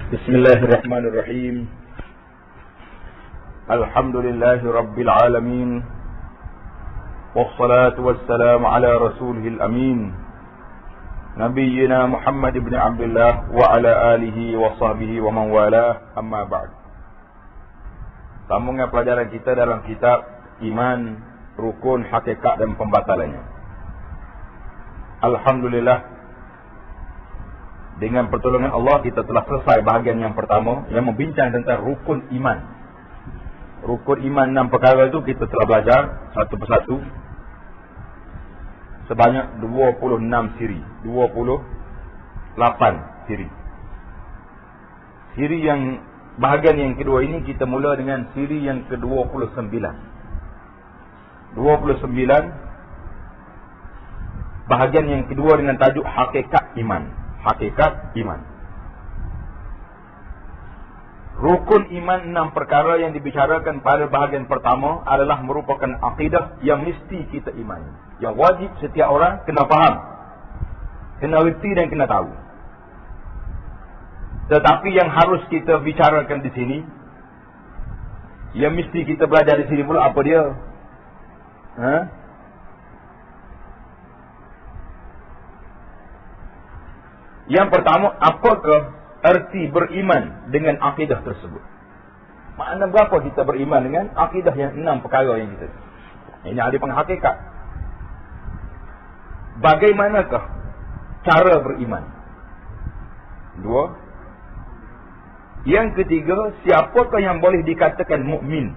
Bismillahirrahmanirrahim. Alhamdulillahi Rabbil Alamin. Wassalatu wassalamu ala rasulihil amin, Nabiyyina Muhammad ibn Abdullah wa ala alihi wa sahbihi wa man wala, amma ba'd. Sambungan pelajaran kita dalam kitab Iman, Rukun, Hakikat dan Pembatalannya. Alhamdulillah, dengan pertolongan Allah kita telah selesai bahagian yang pertama yang membincang tentang rukun iman. Rukun iman 6 perkara itu kita telah belajar satu persatu sebanyak 26 siri, 28 siri. Siri yang bahagian yang kedua ini kita mula dengan siri yang ke-29. 29 bahagian yang kedua dengan tajuk hakikat iman. Hakikat iman. Rukun iman 6 perkara yang dibicarakan pada bahagian pertama adalah merupakan akidah yang mesti kita imani, yang wajib setiap orang kena faham, kena reti dan kena tahu. Tetapi yang harus kita bicarakan di sini, yang mesti kita belajar di sini pula, apa dia? Yang pertama, apakah erti beriman dengan akidah tersebut? Makna berapa kita beriman dengan akidah yang 6 perkara yang kita? Ini ada penghakikat. Bagaimanakah cara beriman? 2. Yang ketiga, siapakah yang boleh dikatakan mukmin?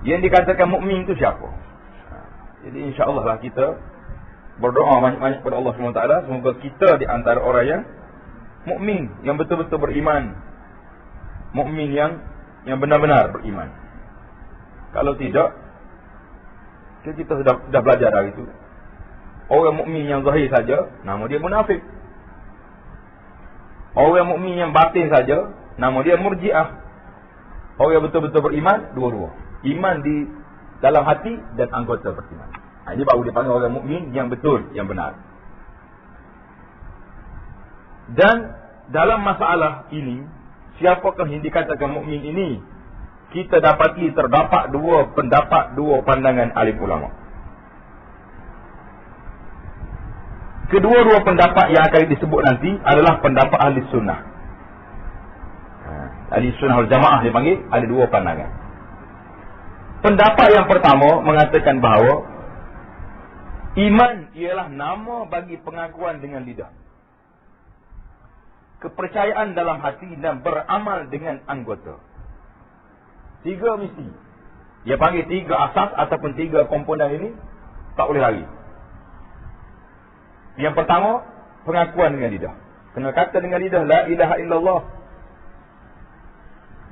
Yang dikatakan mukmin itu siapa? Jadi insya-Allah lah kita berdoa banyak-banyak kepada Allah SWT, semoga kita di antara orang yang mukmin, yang betul-betul beriman, mukmin yang benar-benar beriman. Kalau tidak, kita sudah belajar dari itu. Orang mukmin yang zahir saja, nama dia munafik. Orang mukmin yang batin saja, nama dia murji'ah. Orang yang betul-betul beriman, dua-dua. Iman di dalam hati dan anggota beriman. Ini baru dipanggil orang mukmin yang betul, yang benar. Dan dalam masalah ini, siapakah yang dikatakan mukmin ini? Kita dapati terdapat dua pandangan alim ulama. Kedua-dua pendapat yang akan disebut nanti adalah pendapat ahli sunnah. Ahli sunnah wal jamaah dipanggil, ada dua pandangan. Pendapat yang pertama mengatakan bahawa iman ialah nama bagi pengakuan dengan lidah, kepercayaan dalam hati dan beramal dengan anggota. 3 mesti. Dia panggil 3 asas ataupun 3 komponen ini, tak boleh lari. Yang pertama, pengakuan dengan lidah. Kena kata dengan lidah, la ilaha illallah.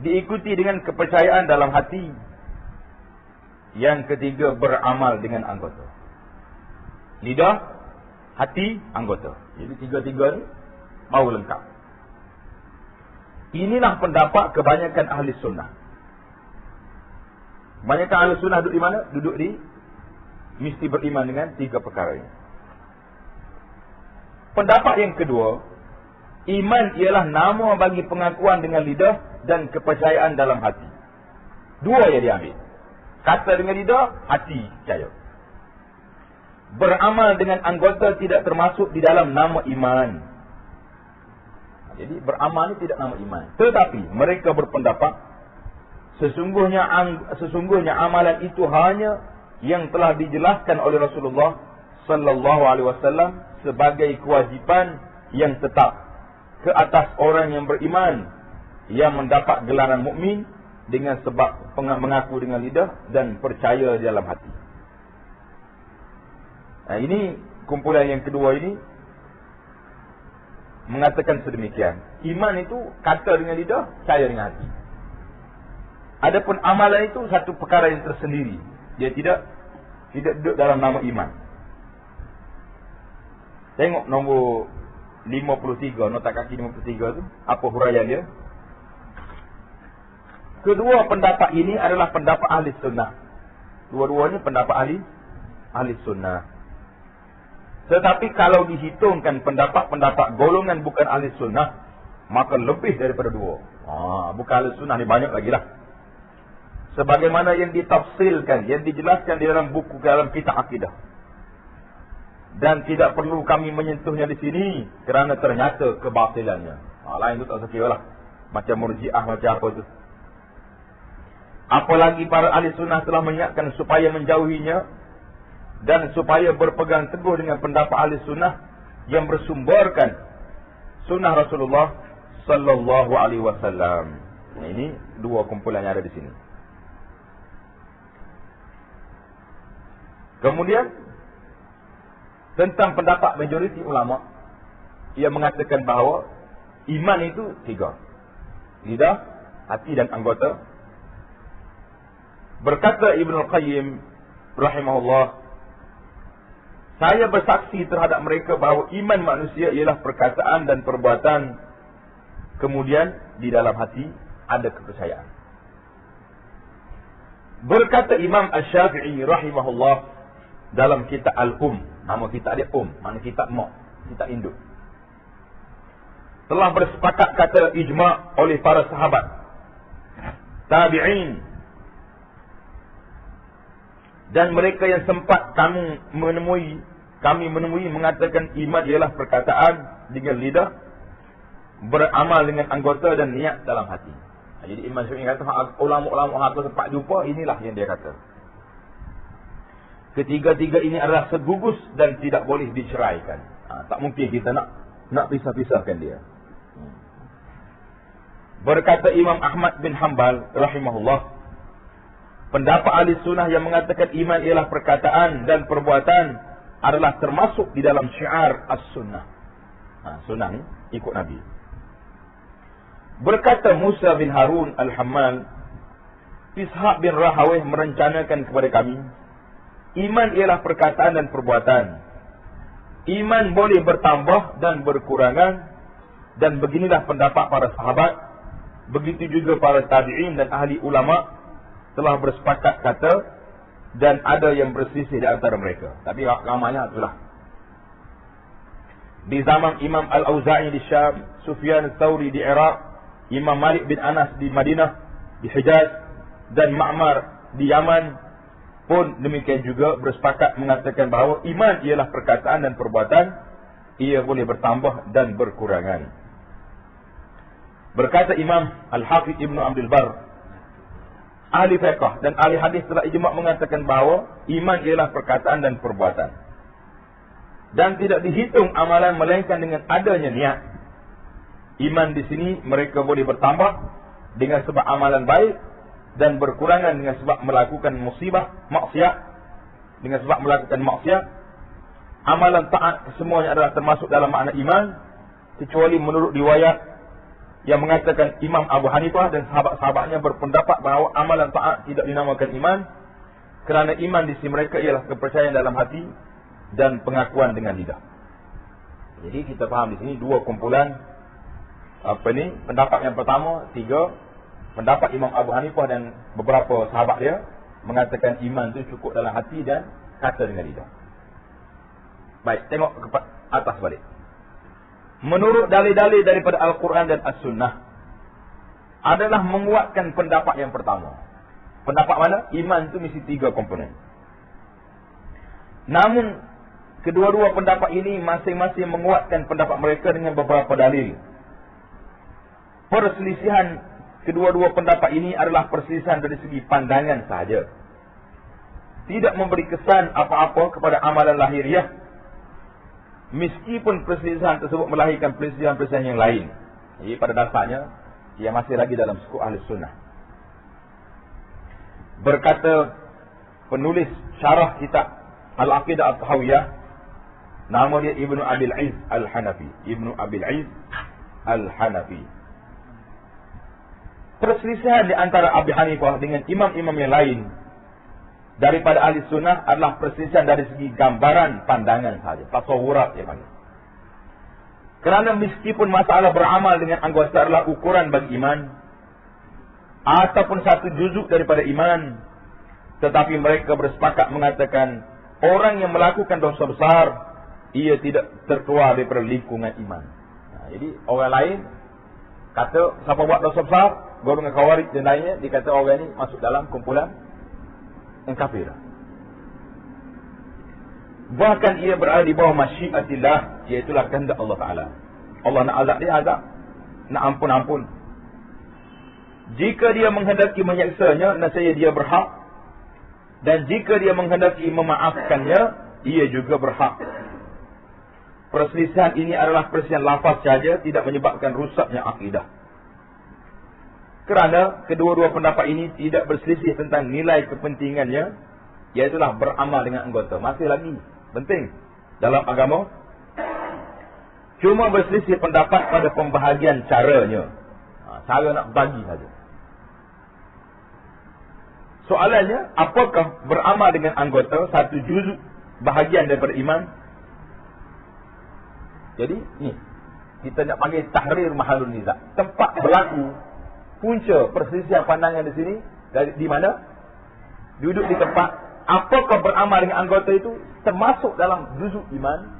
Diikuti dengan kepercayaan dalam hati. Yang ketiga, beramal dengan anggota. Lidah, hati, anggota. Jadi 3-3 ni baru lengkap. Inilah pendapat kebanyakan ahli sunnah. Kebanyakan ahli sunnah duduk di mana? Duduk di mesti beriman dengan 3 perkara ini. Pendapat yang kedua, iman ialah nama bagi pengakuan dengan lidah dan kepercayaan dalam hati. 2 yang diambil. Kata dengan lidah, hati percaya. Beramal dengan anggota tidak termasuk di dalam nama iman. Jadi beramal ini tidak nama iman. Tetapi mereka berpendapat sesungguhnya amalan itu hanya yang telah dijelaskan oleh Rasulullah sallallahu alaihi wasallam sebagai kewajipan yang tetap ke atas orang yang beriman yang mendapat gelaran mukmin dengan sebab mengaku dengan lidah dan percaya di dalam hati. Nah, ini kumpulan yang kedua ini mengatakan sedemikian. Iman itu kata dengan lidah, percaya dengan hati. Adapun amalan itu satu perkara yang tersendiri. Dia tidak duduk dalam nama iman. Tengok nombor 53, nota kaki 53 tu, apa huraian dia? Kedua pendapat ini adalah pendapat ahli sunnah. Dua-duanya pendapat ahli sunnah. Tetapi kalau dihitungkan pendapat-pendapat golongan bukan ahli sunnah, maka lebih daripada 2. Bukan ahli sunnah ni banyak lagi lah. Sebagaimana yang ditafsilkan, yang dijelaskan di dalam buku, dalam kitab akidah. Dan tidak perlu kami menyentuhnya di sini kerana ternyata kebatilannya. Lain tu tak sekira lah. Macam murji'ah, macam apa tu. Apalagi para ahli sunnah telah mengingatkan supaya menjauhinya dan supaya berpegang teguh dengan pendapat ahli sunnah yang bersumberkan sunnah Rasulullah sallallahu alaihi wasallam. Ini 2 kumpulan yang ada di sini. Kemudian tentang pendapat majoriti ulama yang mengatakan bahawa iman itu 3. Lidah, hati dan anggota. Berkata Ibnu Qayyim rahimahullah, saya bersaksi terhadap mereka bahawa iman manusia ialah perkataan dan perbuatan, kemudian di dalam hati ada kepercayaan. Berkata Imam Asy-Syafi'i rahimahullah dalam kitab Al-Nama kitab dia mana kitab mak, kitab induk. Telah bersepakat kata ijma' oleh para sahabat, tabi'in, dan mereka yang sempat kami menemui mengatakan iman ialah perkataan dengan lidah, beramal dengan anggota dan niat dalam hati. Jadi Imam Syafi'i kata ulama-ulama aku sempat jumpa, inilah yang dia kata. Ketiga-tiga ini adalah segugus dan tidak boleh diceraikan. Tak mungkin kita nak pisah-pisahkan dia. Berkata Imam Ahmad bin Hanbal rahimahullah, pendapat ahli sunnah yang mengatakan iman ialah perkataan dan perbuatan adalah termasuk di dalam syiar as-sunnah. Sunnah ni ikut Nabi. Berkata Musa bin Harun al-Hammal, Ishaq bin Rahawih merencanakan kepada kami, iman ialah perkataan dan perbuatan. Iman boleh bertambah dan berkurangan, dan beginilah pendapat para sahabat. Begitu juga para tabi'in dan ahli ulama telah bersepakat kata, dan ada yang berselisih di antara mereka. Tapi ramanya itulah. Di zaman Imam Al-Auza'i di Syam, Sufyan Al-Thawri di Iraq, Imam Malik bin Anas di Madinah, di Hijaz, dan Ma'mar di Yaman pun demikian juga bersepakat mengatakan bahawa iman ialah perkataan dan perbuatan, ia boleh bertambah dan berkurangan. Berkata Imam Al-Hafidh Ibnu Abdul Barr, ahli fiqh dan ahli hadis telah ijma' mengatakan bahawa iman ialah perkataan dan perbuatan, dan tidak dihitung amalan melainkan dengan adanya niat. Iman di sini mereka boleh bertambah dengan sebab amalan baik, dan berkurangan dengan sebab melakukan maksiat. Dengan sebab melakukan maksiat, amalan taat semuanya adalah termasuk dalam makna iman, kecuali menurut riwayat yang mengatakan Imam Abu Hanifah dan sahabat-sahabatnya berpendapat bahawa amalan taat tidak dinamakan iman, kerana iman di sisi mereka ialah kepercayaan dalam hati dan pengakuan dengan lidah. Jadi kita faham di sini 2 kumpulan pendapat yang pertama, 3 pendapat Imam Abu Hanifah dan beberapa sahabat dia mengatakan iman itu cukup dalam hati dan kata dengan lidah. Baik, tengok ke atas balik. Menurut dalil-dalil daripada Al-Quran dan As-Sunnah adalah menguatkan pendapat yang pertama. Pendapat mana? Iman itu mesti 3 komponen. Namun kedua-dua pendapat ini masing-masing menguatkan pendapat mereka dengan beberapa dalil. Perselisihan kedua-dua pendapat ini adalah perselisihan dari segi pandangan sahaja, tidak memberi kesan apa-apa kepada amalan lahiriah, meskipun perselisihan tersebut melahirkan perselisihan-perselisihan yang lain. Jadi pada dasarnya ia masih lagi dalam suku ahli sunnah. Berkata penulis syarah kitab Al-Aqidah At-Tahawiyah, nama dia Ibnu Abil Izz Al-Hanafi. Ibnu Abil Izz Al-Hanafi. Perselisihan di antara Abu Hanifah dengan imam-imam yang lain daripada ahli sunnah adalah perselisihan dari segi gambaran pandangan sahaja, tasawurat yang mana. Kerana meskipun masalah beramal dengan anggota adalah ukuran bagi iman, ataupun satu juzuk daripada iman, tetapi mereka bersepakat mengatakan orang yang melakukan dosa besar, ia tidak terkeluar daripada lingkungan iman. Jadi orang lain Kata siapa buat dosa besar, golongan Khawarij dan lainnya, dikata orang ni masuk dalam kumpulan yang kafir. Bahkan ia berada di bawah masyiatillah, iaitulah kehendak Allah Ta'ala. Allah nak azab dia azab, nak ampun. Jika dia menghendaki menyaksanya, nescaya dia berhak. Dan jika dia menghendaki memaafkannya, ia juga berhak. Perselisihan ini adalah perselisihan lafaz saja, tidak menyebabkan rusaknya akidah. Kerana kedua-dua pendapat ini tidak berselisih tentang nilai kepentingannya, iaitulah beramal dengan anggota. Masih lagi penting dalam agama. Cuma berselisih pendapat pada pembahagian caranya. Cara nak bagi saja. Soalannya, apakah beramal dengan anggota satu juzuk bahagian daripada iman? Jadi, ni kita nak panggil tahrir mahalun niza'. Tempat berlaku punca perselisihan pandangan di sini, di mana? Duduk di tempat, apakah beramal dengan anggota itu termasuk dalam juzuk iman?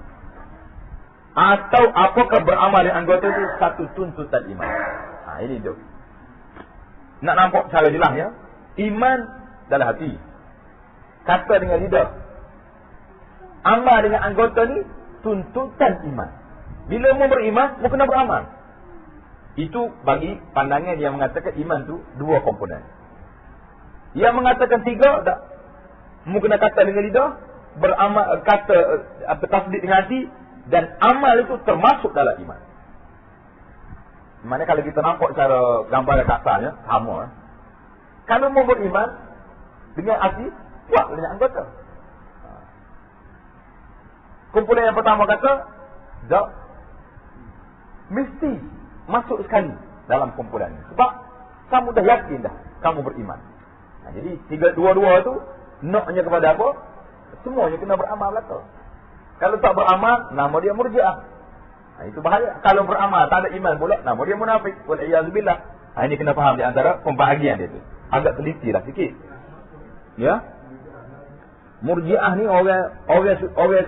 Atau apakah beramal dengan anggota itu satu tuntutan iman? Ini dia. Nak nampak cara jelas ya. Iman dalam hati, kata dengan lidah. Amal dengan anggota ni tuntutan iman. Bila mau beriman, mau kena beramal. Itu bagi pandangan yang mengatakan iman tu dua komponen. Yang mengatakan tiga, tak. Mau kena kata dengan lidah, beramal, kata tasdik dengan hati, dan amal itu termasuk dalam iman. Mana kalau kita nampak cara gambar kasarnya, sama. Kalau mau beriman dengan hati, buat dengan anggota. Kumpulan yang pertama kata, tak. Mesti masuk sekali dalam kumpulan ini. Sebab kamu dah yakin dah, kamu beriman. Jadi dua-dua tu, naknya kepada apa? Semuanya kena beramal belaka. Kalau tak beramal, nama dia murji'ah. Itu bahaya. Kalau beramal, tak ada iman pula, nama dia munafik. Wal'iyazubillah. Ini kena faham di antara pembahagian dia tu. Agak teliti lah sikit. Ya. Murji'ah ni orang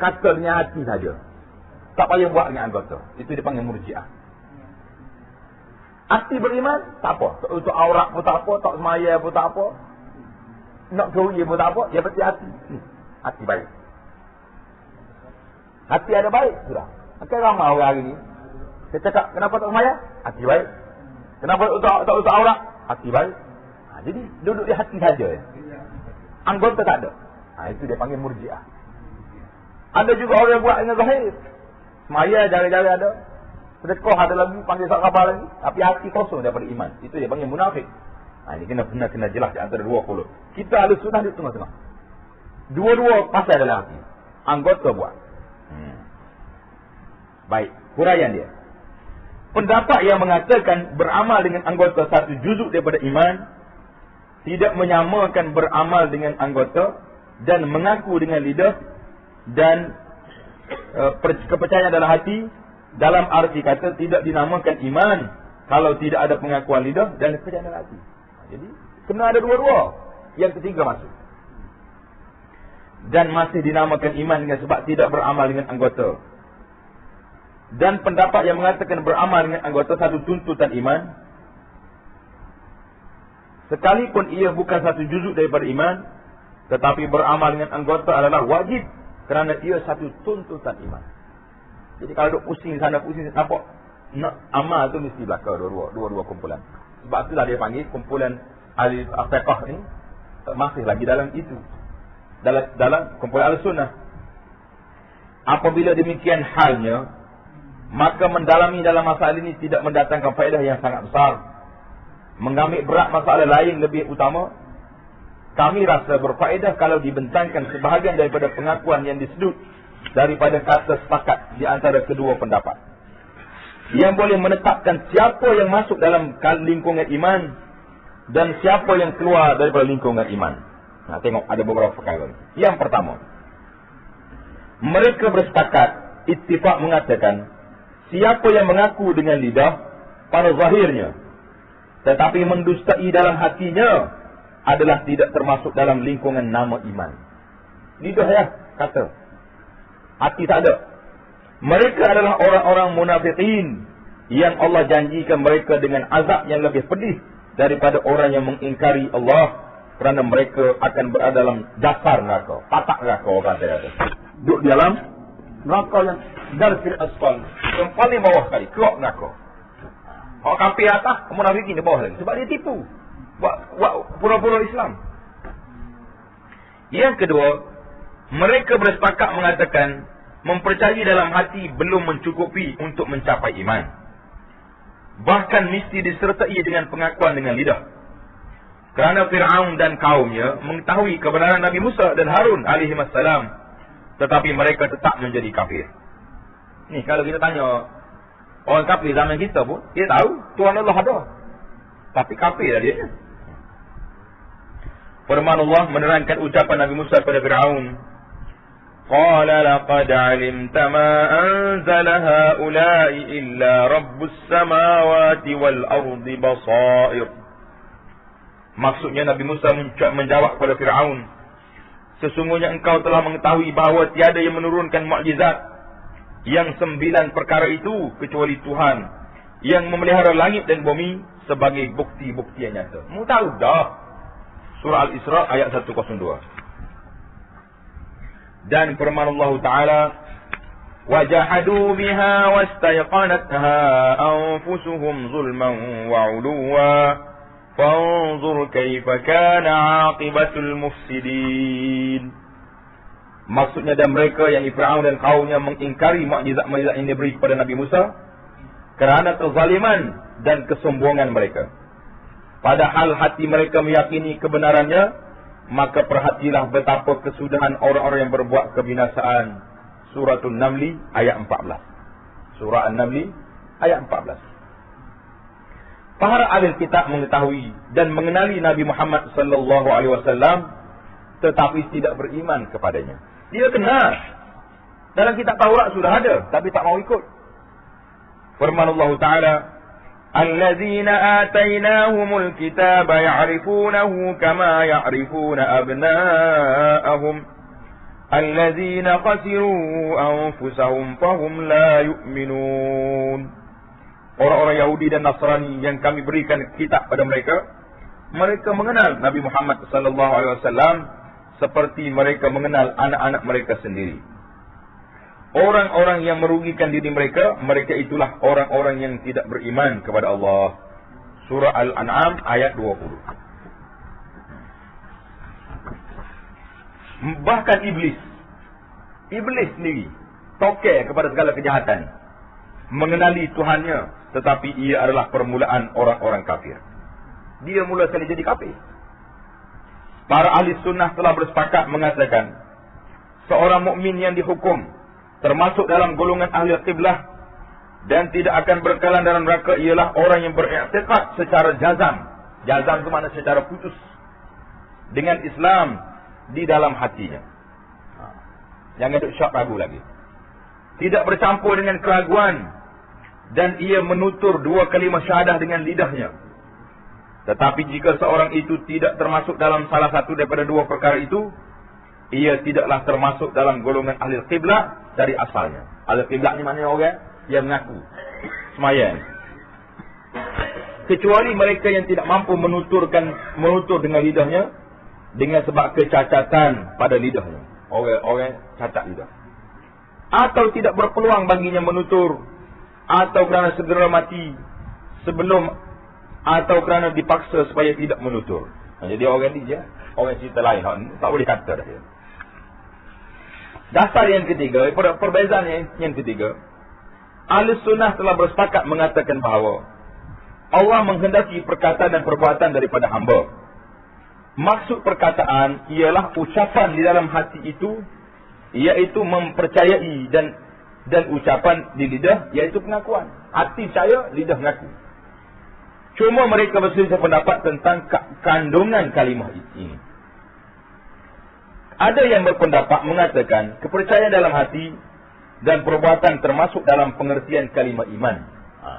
kata dengan hati saja. Tak payah buat dengan anggota. Itu dipanggil murji'ah. Hati beriman, tak apa. Tak untuk aurat pun tak apa, tak semaya pun tak apa. Nak kawin pun tak apa, yang penting hati. Hati baik. Hati ada baik, sudah. Akan ramai orang hari ni. Saya cakap, kenapa tak semaya? Hati baik. Kenapa tak untuk aurat? Hati baik. Jadi, duduk di hati saja. Ya. Anggota tak ada. Itu dia panggil murji'ah. Ada juga orang yang buat dengan zahir. Semaya, jari-jari ada. Sedekah ada lagi, panggil sahabat lagi. Tapi hati kosong daripada iman. Itu dia panggil munafik. Ini kena jelas di antara dua kolom. Kita ada sunnah di tengah-tengah. Dua-dua pasal dalam hati. Anggota buat. Baik, huraian dia. Pendapat yang mengatakan beramal dengan anggota satu juzuk daripada iman, tidak menyamakan beramal dengan anggota dan mengaku dengan lidah dan kepercayaan dalam hati, dalam arti kata tidak dinamakan iman kalau tidak ada pengakuan lidah dan kepercayaan dalam hati. Jadi kena ada dua-dua. Yang ketiga masuk. Dan masih dinamakan iman dengan sebab tidak beramal dengan anggota. Dan pendapat yang mengatakan beramal dengan anggota satu tuntutan iman, sekalipun ia bukan satu juzuk daripada iman, tetapi beramal dengan anggota adalah wajib kerana ia satu tuntutan iman. Jadi kalau duk pusing sana pusing nampak nak amal tu mesti belaka dua-dua kumpulan. Sebab itulah dia panggil kumpulan ahli fiqh ni masih lagi dalam itu. Dalam kumpulan Ahlussunnah. Apabila demikian halnya, maka mendalami dalam masalah ini tidak mendatangkan faedah yang sangat besar. Mengambil berat masalah lain lebih utama. Kami rasa berfaedah kalau dibentangkan sebahagian daripada pengakuan yang disedut daripada kata sepakat di antara kedua pendapat, yang boleh menetapkan siapa yang masuk dalam lingkungan iman dan siapa yang keluar daripada lingkungan iman. Tengok ada beberapa perkara. Yang pertama, mereka bersepakat, ittifaq mengatakan, siapa yang mengaku dengan lidah pada zahirnya tetapi mendustai dalam hatinya adalah tidak termasuk dalam lingkungan nama iman. Lidah ya, kata. Hati tak ada. Mereka adalah orang-orang munafiqin yang Allah janjikan mereka dengan azab yang lebih pedih daripada orang yang mengingkari Allah, kerana mereka akan berada dalam dasar neraka, patak neraka orang kata. Duduk di dalam neraka yang darfil asfal, yang paling bawah sekali, keluar neraka. Orang kafir atas, munafikin di bawah lagi. Sebab dia tipu. Buat pura-pura Islam. Yang kedua, mereka bersepakat mengatakan mempercayai dalam hati belum mencukupi untuk mencapai iman. Bahkan mesti disertai dengan pengakuan dengan lidah. Kerana Fir'aun dan kaumnya mengetahui kebenaran Nabi Musa dan Harun alaihissalam, tetapi mereka tetap menjadi kafir. Ni kalau kita tanya orang kafir zaman kita pun, dia tahu Tuhan Allah ada, tapi kafir lah dia. Firman Allah menerangkan ucapan Nabi Musa kepada Fir'aun. Qala laqad alimta ma anzala haula'i illa rabbus samawati wal ardi basair. Maksudnya Nabi Musa menjawab kepada Fir'aun, sesungguhnya engkau telah mengetahui bahawa tiada yang menurunkan mukjizat yang 9 perkara itu kecuali Tuhan yang memelihara langit dan bumi sebagai bukti-bukti yang nyata. Mu tahu dah. Surah Al-Isra ayat 102. Dan firman Allah Ta'ala, وَجَحَدُوا بِهَا وَاسْتَيْقَنَتْهَا أَنفُسُهُمْ ظُلْمًا وَعُلُوًّا فَانظُرْ كَيْفَ كَانَ عَاقِبَةُ الْمُفْسِدِينَ. Maksudnya, dan mereka yang Fir'aun dan kaumnya mengingkari mukjizat-mukjizat yang diberi kepada Nabi Musa kerana kezaliman dan kesombongan mereka. Padahal hati mereka meyakini kebenarannya, maka perhatilah betapa kesudahan orang-orang yang berbuat kebinasaan. Surah An-Naml ayat 14. Surah An-Naml ayat 14. Para ahli kitab mengetahui dan mengenali Nabi Muhammad sallallahu alaihi wasallam, tetapi tidak beriman kepadanya. Dia kenal. Dalam kitab Taurat sudah ada, tapi tak mau ikut. Firman Allah Ta'ala, الذين آتيناهم الكتاب يعرفونه كما يعرفون أبناءهم الذين خسروا أنفسهم فهم لا يؤمنون. Orang-orang Yahudi dan Nasrani yang kami berikan kitab pada mereka, mereka mengenal Nabi Muhammad sallallahu alaihi wasallam seperti mereka mengenal anak-anak mereka sendiri. Orang-orang yang merugikan diri mereka, mereka itulah orang-orang yang tidak beriman kepada Allah. Surah Al-An'am ayat 20. Bahkan Iblis sendiri tokeh kepada segala kejahatan, mengenali Tuhannya, tetapi ia adalah permulaan orang-orang kafir. Dia mula sekali jadi kafir. Para ahli sunnah telah bersepakat mengatakan, seorang mukmin yang dihukum termasuk dalam golongan ahli qiblah dan tidak akan berkelan dalam neraka ialah orang yang beriktikad secara jazam. Jazam itu makna secara putus dengan Islam di dalam hatinya. Jangan duk syak ragu lagi. Tidak bercampur dengan keraguan dan ia menutur 2 kalimah syahadah dengan lidahnya. Tetapi jika seorang itu tidak termasuk dalam salah satu daripada 2 perkara itu, ia tidaklah termasuk dalam golongan ahli qiblah dari asalnya. Ahli qiblah ni maknanya orang yang mengaku sembahyang. Kecuali mereka yang tidak mampu menutur dengan lidahnya dengan sebab kecacatan pada lidahnya. Orang cacat lidah. Atau tidak berpeluang baginya menutur, atau kerana segera mati sebelum, atau kerana dipaksa supaya tidak menutur. Jadi orang ni je, orang cerita lain, tak boleh kata dah dia. Dasar yang ketiga, perbezaan yang ketiga, ahli sunnah telah bersepakat mengatakan bahawa Allah menghendaki perkataan dan perbuatan daripada hamba. Maksud perkataan ialah ucapan di dalam hati itu, iaitu mempercayai, dan ucapan di lidah, iaitu pengakuan. Hati percaya, lidah mengaku. Cuma mereka berselisih pendapat tentang kandungan kalimah ini. Ada yang berpendapat mengatakan kepercayaan dalam hati dan perbuatan termasuk dalam pengertian kalimah iman.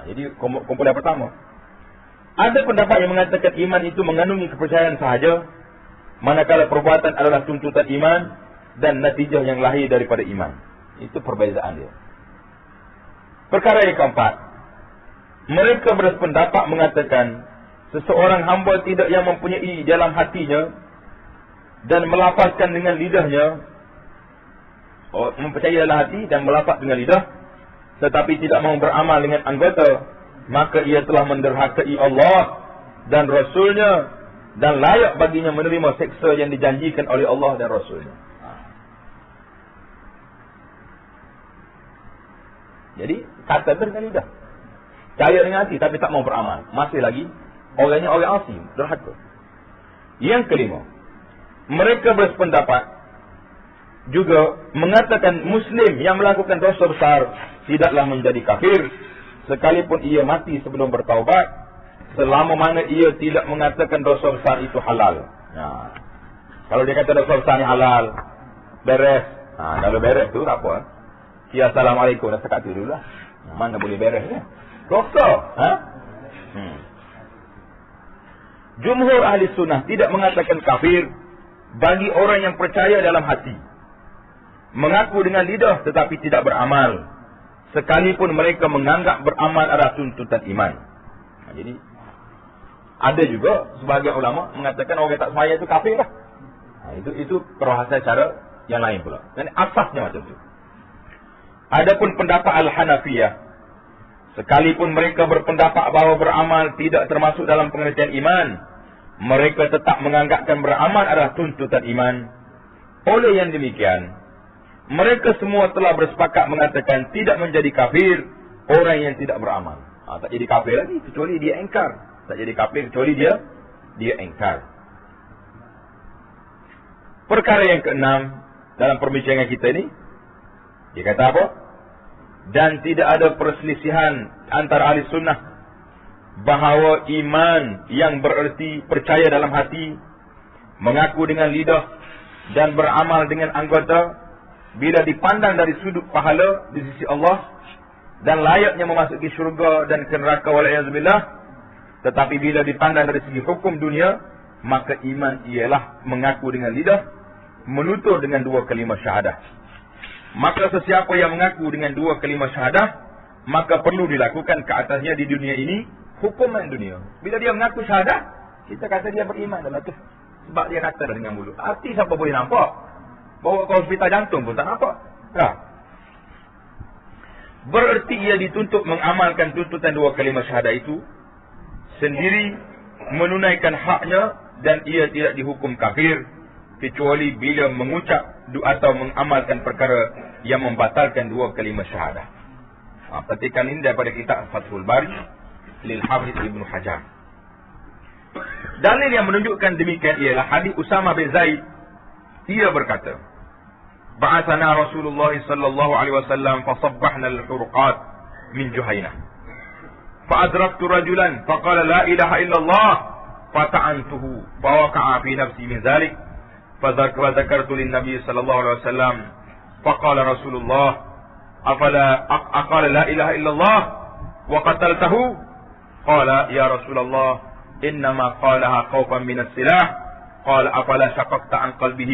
Jadi kumpulan pertama. Ada pendapat yang mengatakan iman itu mengandungi kepercayaan sahaja, manakala perbuatan adalah tuntutan iman dan natijah yang lahir daripada iman. Itu perbezaan dia. Perkara yang keempat, Mereka berpendapat mengatakan, seseorang hamba tidak yang mempunyai dalam hatinya dan melafazkan dengan lidahnya, mempercayai dalam hati dan melafaz dengan lidah, tetapi tidak mau beramal dengan anggota, maka ia telah menderhakai Allah dan Rasulnya dan layak baginya menerima seksa yang dijanjikan oleh Allah dan Rasulnya. Jadi kata dengan lidah, percaya dengan hati tapi tak mau beramal, masih lagi orangnya orang asim, derhaka. Yang kelima, mereka berpendapat juga mengatakan Muslim yang melakukan dosa besar tidaklah menjadi kafir sekalipun ia mati sebelum bertaubat, selama mana ia tidak mengatakan dosa besar itu halal. Nah, kalau dia kata dosa besar ni halal, beres. Kalau beres tu tak apa. Ya, Assalamualaikum, dah sekat tu dulu lah. Mana boleh beres ni? Dosa. Jumhur ahli sunnah tidak mengatakan kafir bagi orang yang percaya dalam hati, mengaku dengan lidah tetapi tidak beramal, sekalipun mereka menganggap beramal adalah tuntutan iman. Jadi ada juga sebagian ulama mengatakan orang tak sembahyang itu kafir lah. Itu perbahasan cara yang lain pula. Dan asasnya macam tu. Adapun pendapat Al-Hanafiyah, sekalipun mereka berpendapat bahawa beramal tidak termasuk dalam pengertian iman, mereka tetap menganggapkan beramal adalah tuntutan iman. Oleh yang demikian, mereka semua telah bersepakat mengatakan tidak menjadi kafir orang yang tidak beramal. Tak jadi kafir lagi kecuali dia engkar. Tak jadi kafir kecuali dia engkar. Perkara yang keenam dalam perbincangan kita ini, dia kata apa? Dan tidak ada perselisihan antara ahli sunnah bahawa iman yang bererti percaya dalam hati, mengaku dengan lidah dan beramal dengan anggota, bila dipandang dari sudut pahala di sisi Allah dan layaknya memasuki syurga dan ke neraka wala'iyahzubillah, tetapi bila dipandang dari segi hukum dunia, maka iman ialah mengaku dengan lidah, menutur dengan dua kalimah syahadah. Maka sesiapa yang mengaku dengan dua kalimah syahadah, maka perlu dilakukan ke atasnya di dunia ini hukuman dunia. Bila dia mengaku syahadah, kita kata dia beriman dalam itu. Sebab dia kata dengan mulut. Arti siapa boleh nampak? Bawa ke hospital jantung pun tak nampak. Bererti ia dituntut mengamalkan tuntutan dua kalimah syahadah itu sendiri, menunaikan haknya, dan ia tidak dihukum kafir kecuali bila mengucap atau mengamalkan perkara yang membatalkan dua kalimah syahadah. Petikan ini daripada kitab Fathul Bari lil Hafidh Ibnu Hajar. Dalil yang menunjukkan demikian ialah hadis Usamah bin Zaid. Ia berkata, ba'athana Rasulullah sallallahu alaihi wasallam fasabbahna al-hurqat min Juhainah. Fa'adraktu rajulan faqala la ilaha illallah fata'antuhu fawaqa'a fi nafsi min dhalik. فذكرت للنبي صلى الله عليه وسلم فقال رسول الله أقال لا إله إلا الله وقتلته قال يا رسول الله إنما قالها خوفا من السلاح قال أفلا شققت عن قلبه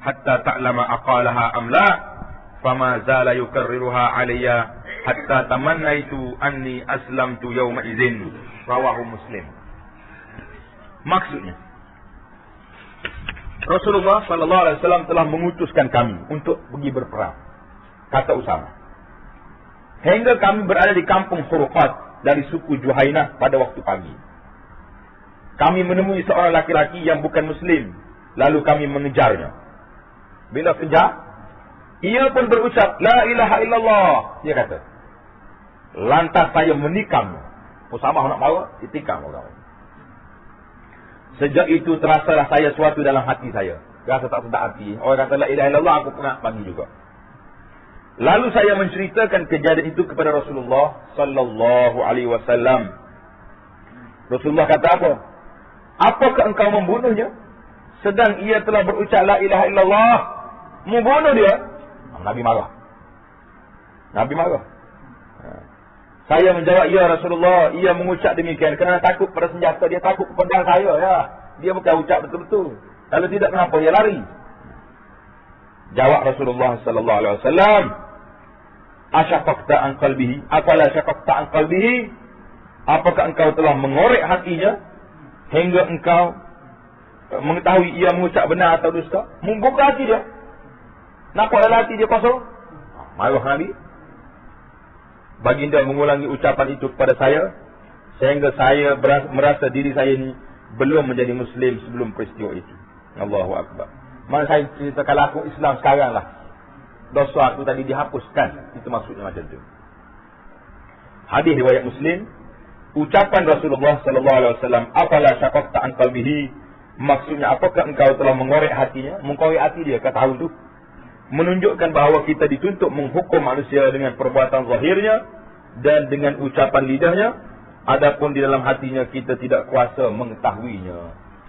حتى تعلم أقالها أم لا فما زال يكررها علي حتى تمنيت أني أسلمت يومئذ رواه مسلم. Maksudnya, Rasulullah sallallahu alaihi wasallam telah mengutuskan kami untuk pergi berperang, kata Usamah. Hingga kami berada di kampung Hurqat dari suku Juhainah pada waktu pagi. Kami menemui seorang laki-laki yang bukan muslim, lalu kami mengejarnya. Bila kejar, ia pun berucap la ilaha illallah, dia kata. Lantas saya menikamnya. Usamah nak bawa, ditikam orang. Sejak itu terasalah saya suatu dalam hati saya. Rasa tak sedap hati. Orang kata la ilaha illallah, aku pernah bagi juga. Lalu saya menceritakan kejadian itu kepada Rasulullah sallallahu alaihi wasallam. Rasulullah kata apa? Apakah engkau membunuhnya? Sedang ia telah berucap la ilaha illallah. Membunuh dia? Nabi marah. Nabi marah. Saya menjawab, ya Rasulullah, ia mengucap demikian kerana takut pada senjata. Dia takut pedang saya, ya. Dia bukan ucap betul-betul. Kalau tidak, kenapa dia lari? Jawab Rasulullah sallallahu alaihi wasallam, asyafaqta an qalbihi, afala syafaqta an qalbihi? Apakah engkau telah mengorek hatinya hingga engkau mengetahui ia mengucap benar atau dusta? Membuka hati dia. Nampak dalam hati dia kosong. Marah Nabi. Baginda mengulangi ucapan itu kepada saya sehingga saya merasa diri saya ini belum menjadi Muslim sebelum peristiwa itu. Allahu Akbar. Mana saya cerita kalau aku Islam sekarang lah. Dosa aku tadi dihapuskan. Itu maksudnya macam tu. Hadis riwayat Muslim. Ucapan Rasulullah sallallahu alaihi wasallam, "Afala syaqaqta an qalbihi?" Maksudnya, apakah engkau telah mengorek hatinya? Mengorek hati dia, kata tahu tu. Menunjukkan bahawa kita dituntut menghukum manusia dengan perbuatan zahirnya dan dengan ucapan lidahnya. Adapun di dalam hatinya kita tidak kuasa mengetahuinya.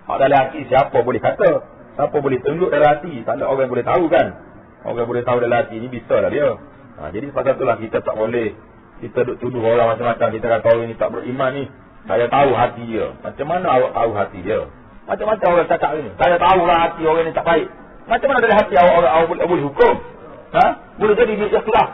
Dalam hati siapa boleh kata? Siapa boleh tunjuk dalam hati? Tak ada orang boleh tahu kan? Orang boleh tahu dalam hati ni bisa lah dia. Jadi sebab itulah kita tak boleh kita duk tuduh orang macam-macam. Kita kata orang ni tak beriman ni. Saya tahu hati dia. Macam mana awak tahu hati dia? Macam-macam orang cakap ni. Saya tahulah hati orang ni tak baik. Macam mana dari hati awak boleh hukum? Boleh jadi dia ikhlas.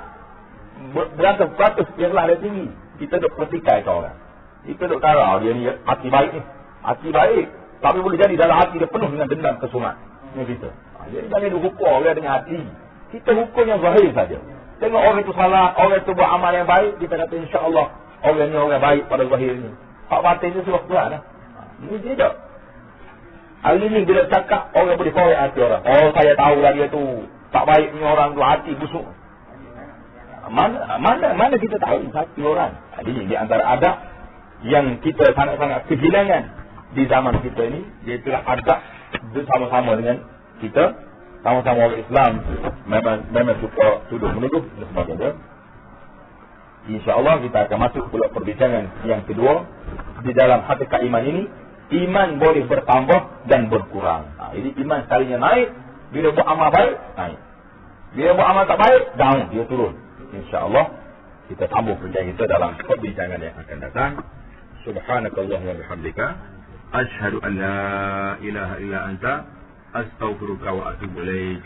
Beratus-beratus ikhlas dia tinggi. Kita duk pertikai ke orang. Kita duk kara dia ni hati baik ni. Hati baik. Tapi boleh jadi dalam hati dia penuh dengan dendam kesumat. Ini kita. Jadi jangan duk hukum orang dengan hati. Kita hukum yang zahir saja. Tengok orang itu salah, orang itu buat amal yang baik, kita kata insya-Allah orang ni orang baik pada zahirnya. Hak batin tu sebab Tuhan. Ini tidak. Hari ni bila cakap orang boleh korek hati orang. Oh, saya tahu lah dia tu tak baik ni orang tu, hati busuk. Mana kita tahu hati orang? Jadi di antara adab yang kita sangat-sangat kehilangan di zaman kita ini, iaitu adab bersama-sama dengan kita. Sama-sama orang Islam memang suka tuduh-menuduh dan sebagainya. InsyaAllah kita akan masuk pula perbincangan yang kedua. Di dalam hakikat iman ini, iman boleh bertambah dan berkurang. Jadi iman sekalinya naik, bila buat amal baik, naik. Bila buat amal tak baik, down, dia turun. InsyaAllah kita sambung perbincangan kita dalam perbincangan yang akan datang. Subhanakallahumma wa bihamdika, asyhadu an la ilaha illa anta, astaghfiruka wa atubu ilaik.